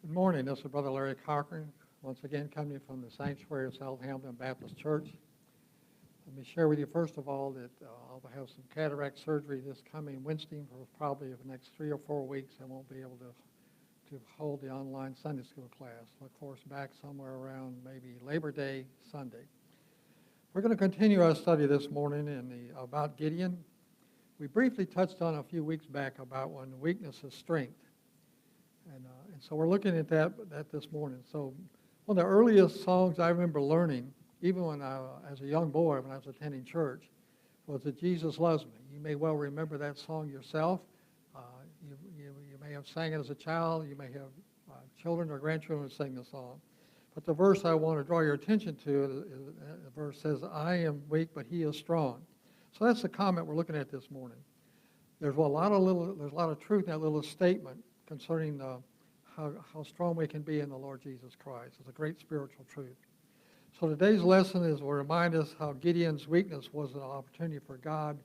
Good morning. This is Brother Larry Cochran, once again coming from the sanctuary of Southampton Baptist Church. Let me share with you, first of all, that I'll have some cataract surgery this coming Wednesday for probably the next 3 or 4 weeks. I won't be able to hold the online Sunday school class. Look for us back somewhere around maybe Labor Day Sunday. We're going to continue our study this morning about Gideon. We briefly touched on a few weeks back about when weakness is strength. And so we're looking at that this morning. So one of the earliest songs I remember learning, even when as a young boy, when I was attending church, was that Jesus Loves Me. You may well remember that song yourself. You may have sang it as a child. You may have children or grandchildren who sing the song. But the verse I want to draw your attention to, the verse says, I am weak, but he is strong. So that's the comment we're looking at this morning. There's a lot of truth in that little statement concerning how strong we can be in the Lord Jesus Christ. It's a great spiritual truth. So today's lesson will remind us how Gideon's weakness was an opportunity for God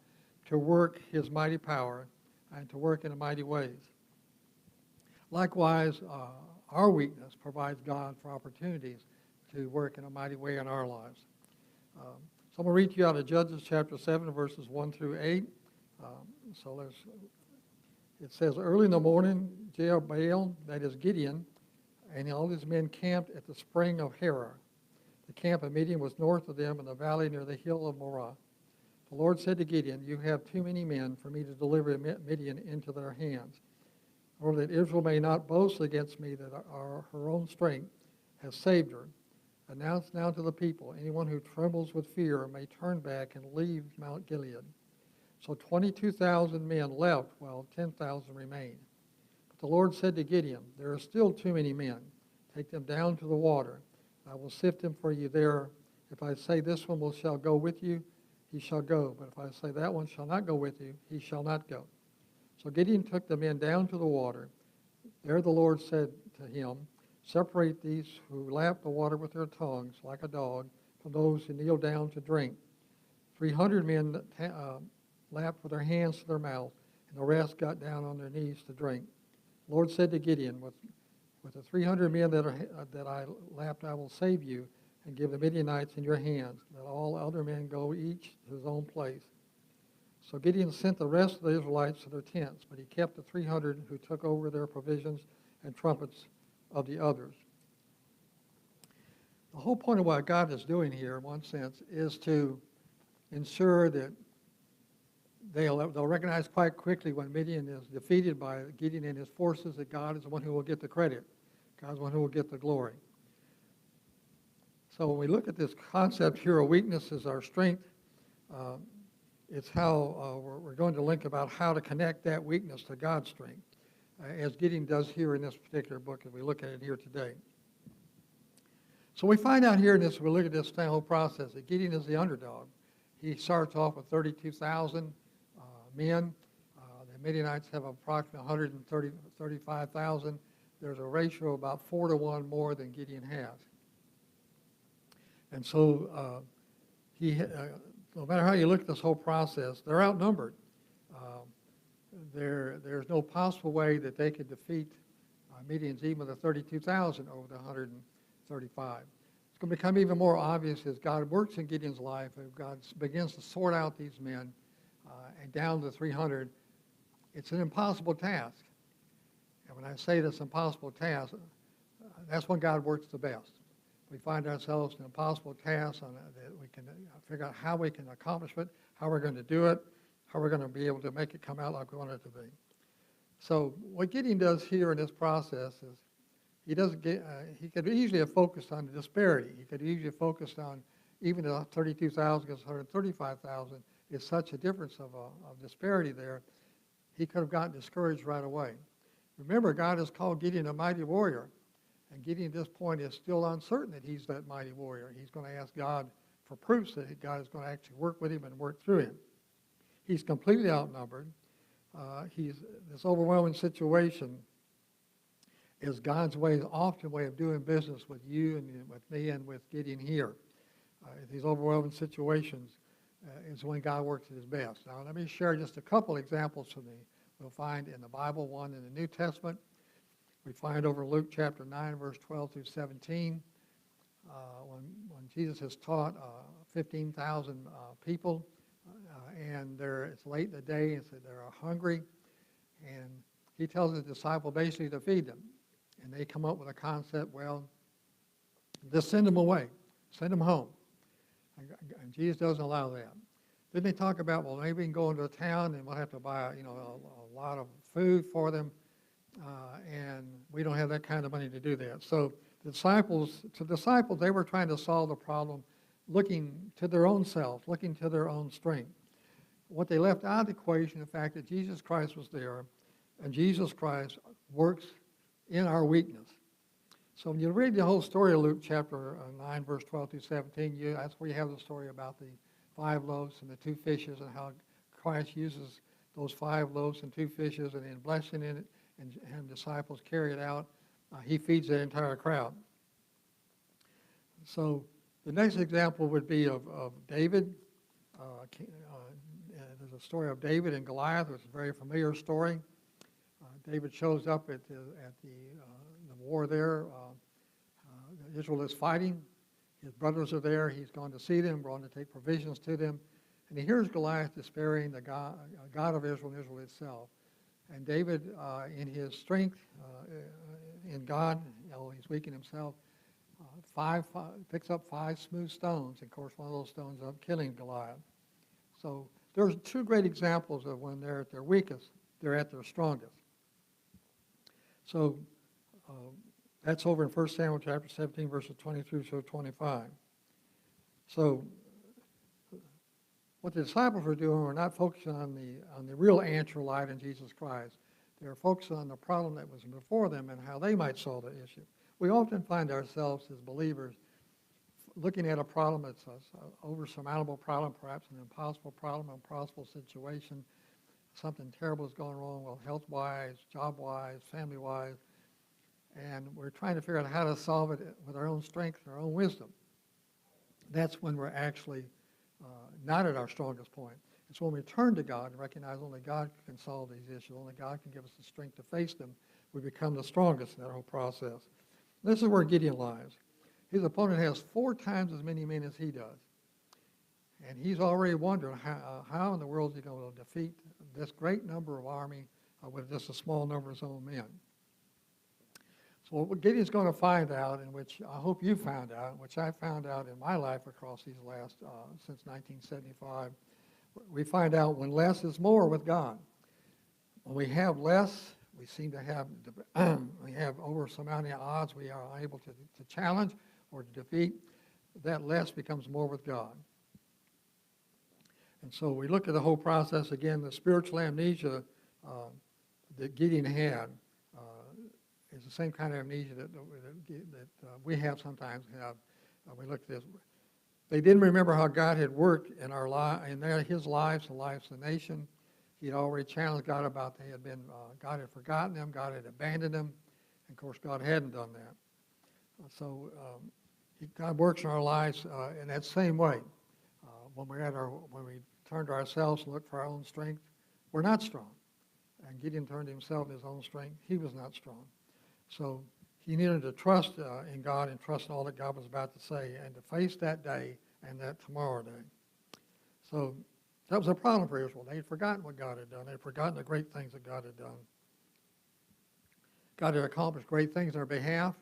to work his mighty power and to work in mighty ways. Likewise, our weakness provides God for opportunities to work in a mighty way in our lives. So I'm going to read to you out of Judges chapter 7, verses 1 through 8. It says, early in the morning, Jerubbaal, that is Gideon, and all his men camped at the spring of Harah. The camp of Midian was north of them in the valley near the hill of Morah. The Lord said to Gideon, you have too many men for me to deliver Midian into their hands, or that Israel may not boast against me that her own strength has saved her. Announce now to the people, anyone who trembles with fear may turn back and leave Mount Gilead. So 22,000 men left while 10,000 remained. But the Lord said to Gideon, there are still too many men. Take them down to the water. I will sift them for you there. If I say this one shall go with you, he shall go. But if I say that one shall not go with you, he shall not go. So Gideon took the men down to the water. There the Lord said to him, separate these who lap the water with their tongues like a dog from those who kneel down to drink. 300 men lapped with their hands to their mouth, and the rest got down on their knees to drink. The Lord said to Gideon, with the 300 men that I lapped, I will save you and give the Midianites in your hands. Let all other men go each to his own place. So Gideon sent the rest of the Israelites to their tents, but he kept the 300 who took over their provisions and trumpets of the others. The whole point of what God is doing here, in one sense, is to ensure that they'll recognize quite quickly when Midian is defeated by Gideon and his forces that God is the one who will get the credit. God is the one who will get the glory. So when we look at this concept here, a weakness is our strength. It's how we're going to link about how to connect that weakness to God's strength, as Gideon does here in this particular book, as we look at it here today. So we find out here in this, we look at this whole process, that Gideon is the underdog. He starts off with 32,000 men. The Midianites have approximately 135,000. There's a ratio of about 4 to 1 more than Gideon has. And so no matter how you look at this whole process, they're outnumbered. There's no possible way that they could defeat Midians, even the 32,000 over the 135. It's going to become even more obvious as God works in Gideon's life, as God begins to sort out these men and down to 300. It's an impossible task. And when I say this impossible task, that's when God works the best. We find ourselves in an impossible task that we can figure out how we can accomplish it, how we're going to do it, how we're going to be able to make it come out like we want it to be. So what Gideon does here in this process is he could easily have focused on the disparity. He could easily have focused on even the 32,000 against 135,000 is such a difference of disparity there. He could have gotten discouraged right away. Remember, God has called Gideon a mighty warrior. And Gideon at this point is still uncertain that he's that mighty warrior. He's going to ask God for proofs that God is going to actually work with him and work through him. He's completely outnumbered. This overwhelming situation is God's often way of doing business with you and with me and with Gideon here. These overwhelming situations is when God works at his best. Now, let me share just a couple examples we'll find in the Bible, one in the New Testament. We find over Luke chapter 9, verse 12 through 17, when Jesus has taught 15,000 people, and it's late in the day, and so they're hungry, and he tells his disciple basically to feed them. And they come up with a concept, well, just send them away, send them home. And Jesus doesn't allow that. Then they talk about, well, maybe we can go into a town and we'll have to buy, a lot of food for them, and we don't have that kind of money to do that. So the disciples, they were trying to solve the problem looking to their own self, looking to their own strength. What they left out of the equation, the fact that Jesus Christ was there, and Jesus Christ works in our weakness. So when you read the whole story of Luke chapter 9, verse 12 through 17, that's where you have the story about the 5 loaves and the 2 fishes and how Christ uses those 5 loaves and 2 fishes and then blessing it and disciples carry it out. He feeds the entire crowd. So the next example would be of David. There's a story of David and Goliath. It's a very familiar story. David shows up at the war there. Israel is fighting. His brothers are there. He's gone to see them, going to take provisions to them. And he hears Goliath despairing the God of Israel and Israel itself. And David, in his strength in God, he's weak in himself, picks up 5 smooth stones. And of course, one of those stones ends up killing Goliath. So there's 2 great examples of when they're at their weakest, they're at their strongest. So that's over in 1 Samuel chapter 17, verses 23 through 25. So what the disciples were doing were not focusing on the real answer light in Jesus Christ. They were focusing on the problem that was before them and how they might solve the issue. We often find ourselves as believers looking at a problem that's an oversurmountable problem, perhaps an impossible problem, an impossible situation. Something terrible is going wrong, well, health-wise, job-wise, family-wise, and we're trying to figure out how to solve it with our own strength and our own wisdom. That's when we're actually not at our strongest point. It's when we turn to God and recognize only God can solve these issues, only God can give us the strength to face them, we become the strongest in that whole process. This is where Gideon lies. His opponent has 4 times as many men as he does. And he's already wondering how in the world is he going to defeat this great number of army with just a small number of his own men. So what Gideon's going to find out, and which I hope you found out, which I found out in my life across these last, since 1975, we find out when less is more with God. When we have less, we seem to have, we have over surmounting odds we are able to challenge or to defeat. That less becomes more with God. And so we look at the whole process again. The spiritual amnesia that Gideon had is the same kind of amnesia that we have sometimes have. We look at this. They didn't remember how God had worked in his lives, the lives of the nation. He had already challenged God about God had forgotten them, God had abandoned them, and of course God hadn't done that. So God works in our lives in that same way. When we turn to ourselves and look for our own strength, we're not strong. And Gideon turned to himself in his own strength. He was not strong. So he needed to trust in God and trust in all that God was about to say and to face that day and that tomorrow day. So that was a problem for Israel. They had forgotten what God had done. They had forgotten the great things that God had done. God had accomplished great things on their behalf.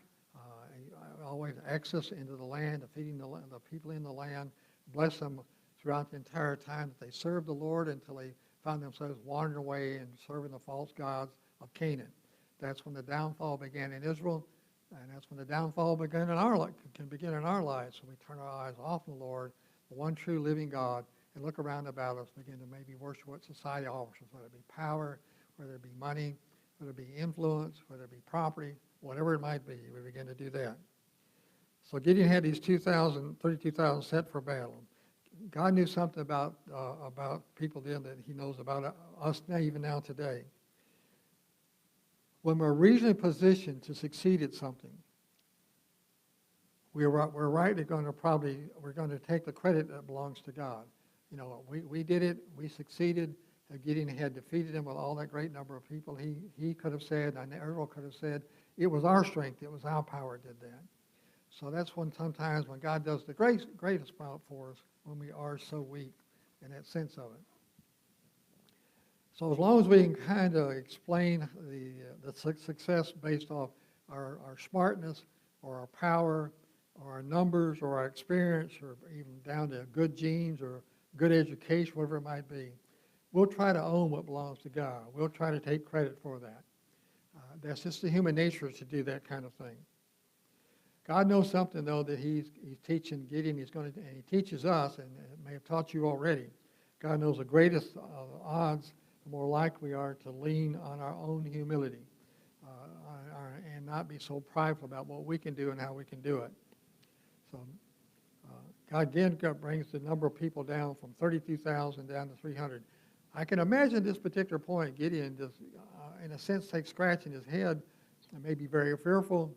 Always access into the land, feeding the people in the land, bless them throughout the entire time that they served the Lord until they found themselves wandering away and serving the false gods of Canaan. That's when the downfall began in Israel, and that's when the downfall can begin in our lives. So we turn our eyes off the Lord, the one true living God, and look around about us, begin to maybe worship what society offers, whether it be power, whether it be money, whether it be influence, whether it be property, whatever it might be. We begin to do that. So Gideon had these 32,000 set for battle. God knew something about people then that he knows about us now, even now today. When we're reasonably positioned to succeed at something, we're rightly going to take the credit that belongs to God. You know, we did it, we succeeded. Gideon had defeated him with all that great number of people. He could have said, and Israel could have said, It was our strength, it was our power that did that. So that's when sometimes when God does the greatest part for us, when we are so weak in that sense of it. So as long as we can kind of explain the success based off our smartness or our power or our numbers or our experience or even down to good genes or good education, whatever it might be, we'll try to own what belongs to God. We'll try to take credit for that. That's just the human nature to do that kind of thing. God knows something, though, that he's teaching Gideon. And he teaches us, and may have taught you already. God knows the greatest odds, the more likely we are to lean on our own humility and not be so prideful about what we can do and how we can do it. So God again brings the number of people down from 32,000 down to 300. I can imagine this particular point, Gideon just, in a sense, takes scratching his head and may be very fearful,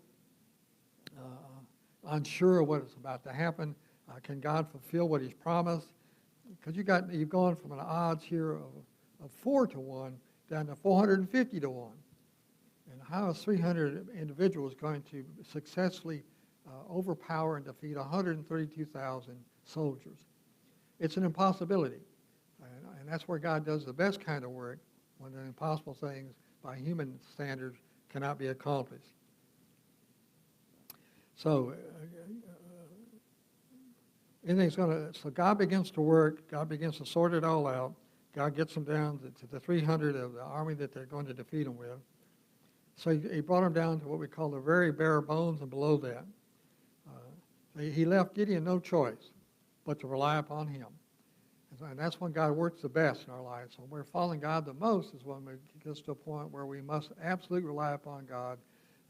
unsure of what is about to happen. Can God fulfill what he's promised? Because you've gone from an odds here of 4 to 1 down to 450 to 1. And how is 300 individuals going to successfully overpower and defeat 132,000 soldiers? It's an impossibility. And that's where God does the best kind of work, when the impossible things by human standards cannot be accomplished. So so God begins to work. God begins to sort it all out. God gets them down to the 300 of the army that they're going to defeat them with. So he brought them down to what we call the very bare bones and below that. He left Gideon no choice but to rely upon him. And that's when God works the best in our lives. So when we're following God the most is when we get to a point where we must absolutely rely upon God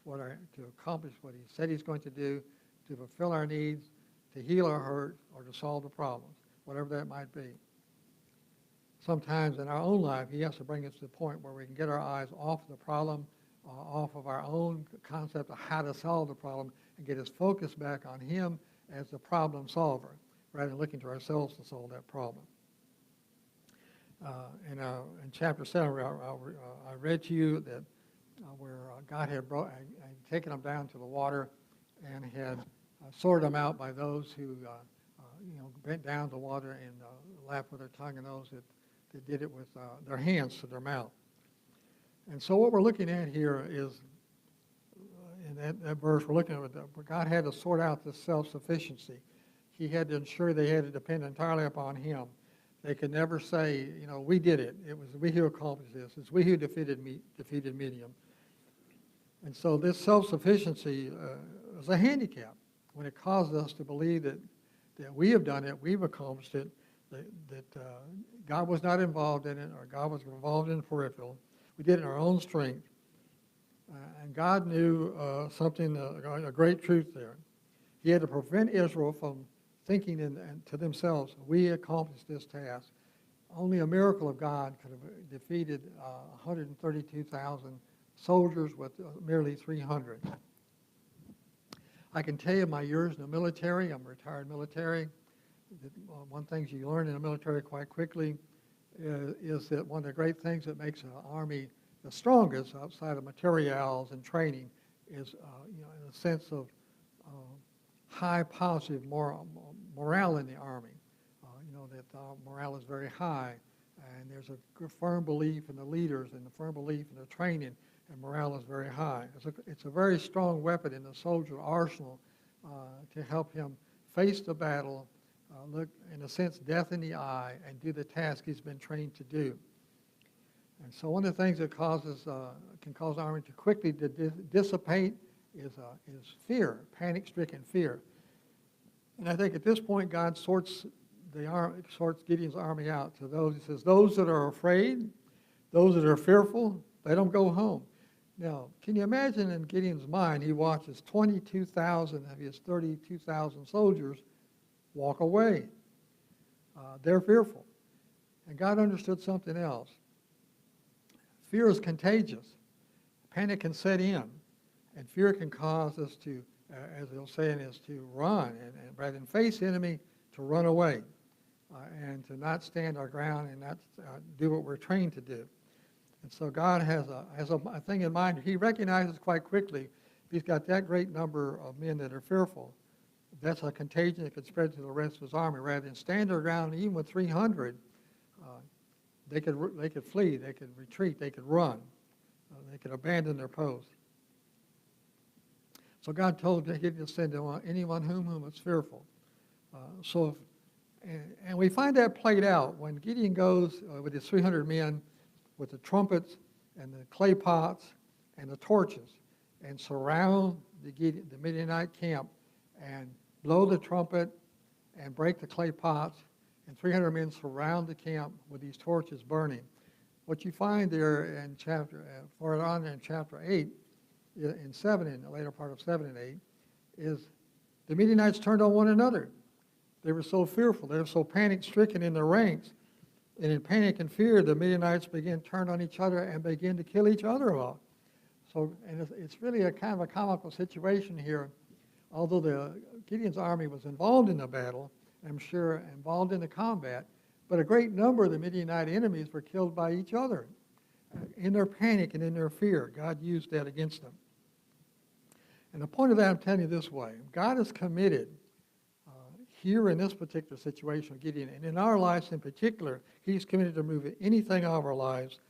to accomplish what he said he's going to do, to fulfill our needs, to heal our hurt, or to solve the problems, whatever that might be. Sometimes in our own life, he has to bring us to the point where we can get our eyes off the problem, off of our own concept of how to solve the problem, and get his focus back on him as the problem solver, rather than looking to ourselves to solve that problem. In chapter 7, I read to you that where God had taken them down to the water and had sorted them out by those who bent down to the water and lapped with their tongue, and those that did it with their hands to their mouth. And so what we're looking at here is, in that verse, we're looking at where God had to sort out this self-sufficiency. He had to ensure they had to depend entirely upon him. They could never say, we did it. It was we who accomplished this. It's we who defeated Midian. And so this self-sufficiency is a handicap when it causes us to believe that we have done it, we've accomplished it, that God was not involved in it, or God was involved in peripheral. We did it in our own strength. And God knew a great truth there. He had to prevent Israel from thinking to themselves, we accomplished this task. Only a miracle of God could have defeated 132,000 soldiers with merely 300. I can tell you my years in the military, I'm a retired military. One thing you learn in the military quite quickly is that one of the great things that makes an army the strongest outside of materials and training is, in a sense of high positive morale in the Army. That morale is very high, and there's a firm belief in the leaders and a firm belief in the training, and morale is very high. It's a very strong weapon in the soldier arsenal to help him face the battle, look, in a sense, death in the eye, and do the task he's been trained to do. And so one of the things that can cause the army to quickly dissipate is fear, panic-stricken fear. And I think at this point, God sorts Gideon's army out to those. He says, those that are afraid, those that are fearful, let them go home. Now, can you imagine in Gideon's mind, he watches 22,000 of his 32,000 soldiers walk away. They're fearful. And God understood something else. Fear is contagious. Panic can set in. And fear can cause us to, as they'll say, is to run, and rather than face the enemy, to run away, and to not stand our ground and not do what we're trained to do. And so God has a thing in mind. He recognizes quite quickly he's got that great number of men that are fearful, that's a contagion that could spread to the rest of his army. Rather than stand their ground, even with 300, they could flee, they could retreat, they could run, they could abandon their post. So God told Gideon to send anyone whom is fearful. And we find that played out when Gideon goes with his 300 men with the trumpets and the clay pots and the torches and surround the Midianite camp and blow the trumpet and break the clay pots, and 300 men surround the camp with these torches burning. What you find there in further on in chapter 8, in 7, in the later part of 7 and 8, is the Midianites turned on one another. They were so fearful, they were so panic-stricken in their ranks, and in panic and fear, the Midianites began to turn on each other and begin to kill each other off. So, and it's really a kind of a comical situation here. Although Gideon's army was involved in the battle, I'm sure involved in the combat, but a great number of the Midianite enemies were killed by each other. In their panic and in their fear, God used that against them. And the point of that, I'm telling you this way, God is committed here in this particular situation of Gideon, and in our lives in particular, he's committed to move anything out of our lives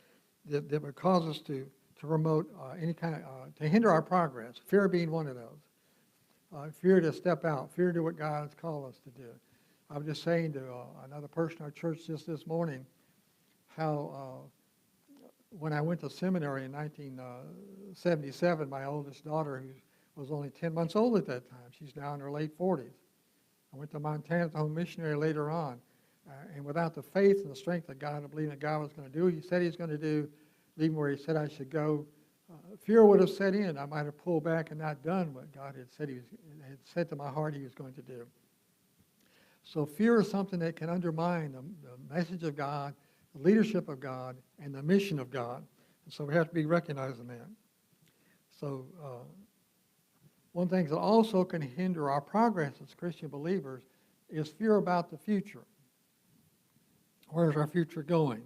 that would cause us to promote any kind of, to hinder our progress, fear being one of those. Fear to step out, fear to do what God has called us to do. I was just saying to another person in our church just this morning how when I went to seminary in 1977, my oldest daughter, who was only 10 months old at that time, she's now in her late 40s. I went to Montana as a home missionary later on, and without the faith and the strength of God, I believe that God was going to do, he said he's going to do, leaving where he said I should go, fear would have set in. I might have pulled back and not done what God had said to my heart he was going to do. So fear is something that can undermine the message of God, the leadership of God, and the mission of God. And so we have to be recognizing that. So one thing that also can hinder our progress as Christian believers is fear about the future. Where's our future going?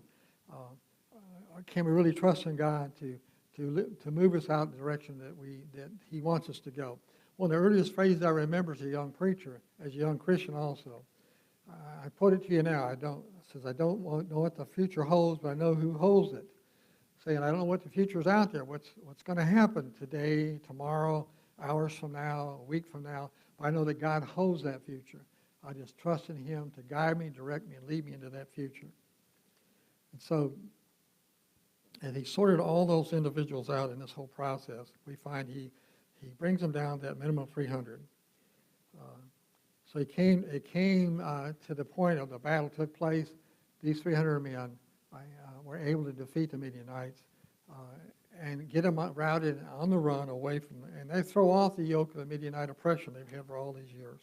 Can we really trust in God to move us out in the direction that he wants us to go? One of the earliest phrases I remember as a young preacher, as a young Christian also, I put it to you now, I don't know what the future holds, but I know who holds it. Saying I don't know what the future is out there, what's going to happen today, tomorrow, hours from now, a week from now, but I know that God holds that future. I just trust in him to guide me, direct me, and lead me into that future. And so, and he sorted all those individuals out in this whole process. We find he brings them down to that minimum of 300. So it came to the point of the battle took place. These 300 men were able to defeat the Midianites and get them routed on the run away from them. And they throw off the yoke of the Midianite oppression they've had for all these years.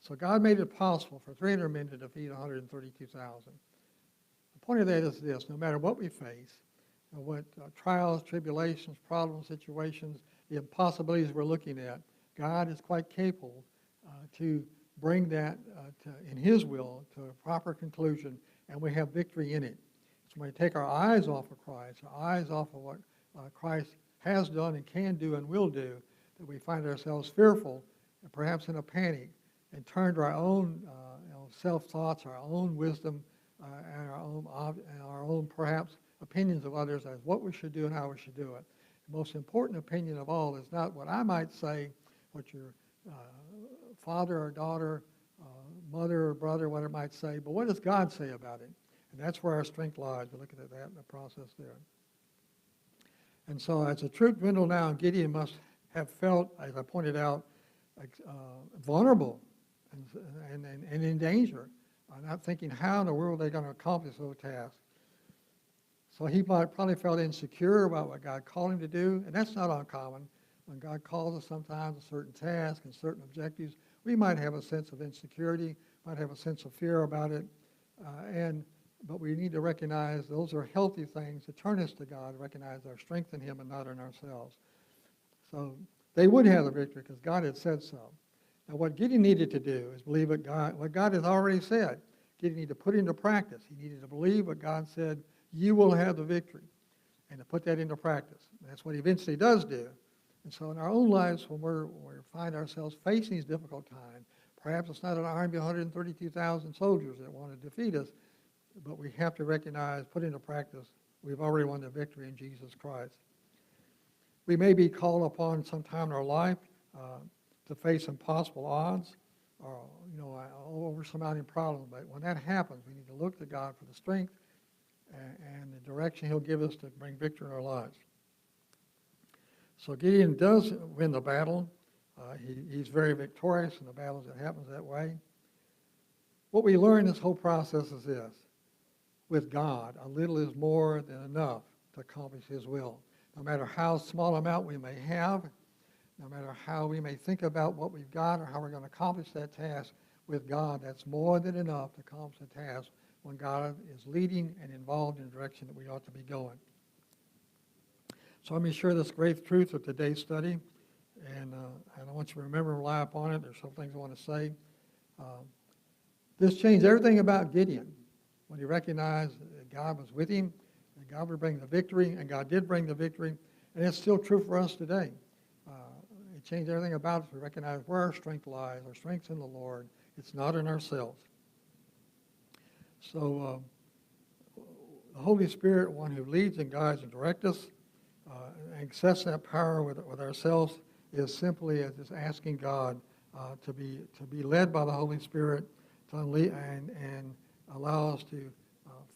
So God made it possible for 300 men to defeat 132,000. The point of that is this: no matter what we face, what trials, tribulations, problems, situations, the impossibilities we're looking at, God is quite capable to bring that in his will to a proper conclusion, and we have victory in it. So when we take our eyes off of Christ, our eyes off of what Christ has done and can do and will do, that we find ourselves fearful and perhaps in a panic, and turn to our own self-thoughts, our own wisdom, and our own perhaps opinions of others as what we should do and how we should do it. The most important opinion of all is not what I might say, what your father or daughter, mother or brother, what it might say, but what does God say about it? And that's where our strength lies. We're looking at that in the process there. And so as the troop dwindled down, Gideon must have felt, as I pointed out, vulnerable and in danger, not thinking how in the world they're going to accomplish those tasks. So he probably felt insecure about what God called him to do, and that's not uncommon. When God calls us sometimes a certain task and certain objectives, we might have a sense of insecurity, might have a sense of fear about it, but we need to recognize those are healthy things to turn us to God, recognize our strength in him and not in ourselves. So they would have the victory because God had said so. Now what Gideon needed to do is believe what God has already said. Gideon needed to put into practice. He needed to believe what God said, you will have the victory. and to put that into practice. And that's what he eventually does do. And so in our own lives, when we find ourselves facing these difficult times, perhaps it's not an army of 132,000 soldiers that want to defeat us, but we have to recognize, put into practice, we've already won the victory in Jesus Christ. We may be called upon sometime in our life to face impossible odds or, over surmounting problems. But when that happens, we need to look to God for the strength and the direction he'll give us to bring victory in our lives. So Gideon does win the battle. He's very victorious in the battles that happens that way. What we learn in this whole process is this. With God, a little is more than enough to accomplish his will. No matter how small amount we may have, no matter how we may think about what we've got or how we're going to accomplish that task, with God, that's more than enough to accomplish the task when God is leading and involved in the direction that we ought to be going. So let me share this great truth of today's study, and I want you to remember and rely upon it. There's some things I want to say. This changed everything about Gideon when he recognized that God was with him, that God would bring the victory, and God did bring the victory, and it's still true for us today. It changed everything about us. We recognize where our strength lies. Our strength's in the Lord. It's not in ourselves. So the Holy Spirit, one who leads and guides and directs us, and access that power with ourselves, is simply just asking God to be led by the Holy Spirit and allow us to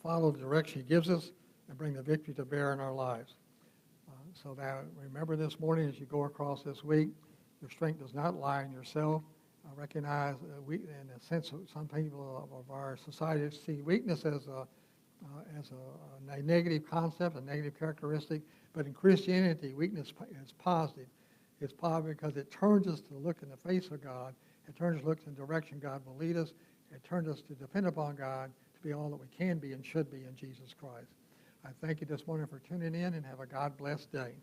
follow the direction he gives us and bring the victory to bear in our lives. So that remember this morning as you go across this week, your strength does not lie in yourself. Recognize in a sense some people of our society see weakness as a negative concept, a negative characteristic. But in Christianity, weakness is positive. It's positive because it turns us to look in the face of God. It turns us to look in the direction God will lead us. It turns us to depend upon God to be all that we can be and should be in Jesus Christ. I thank you this morning for tuning in, and have a God-blessed day.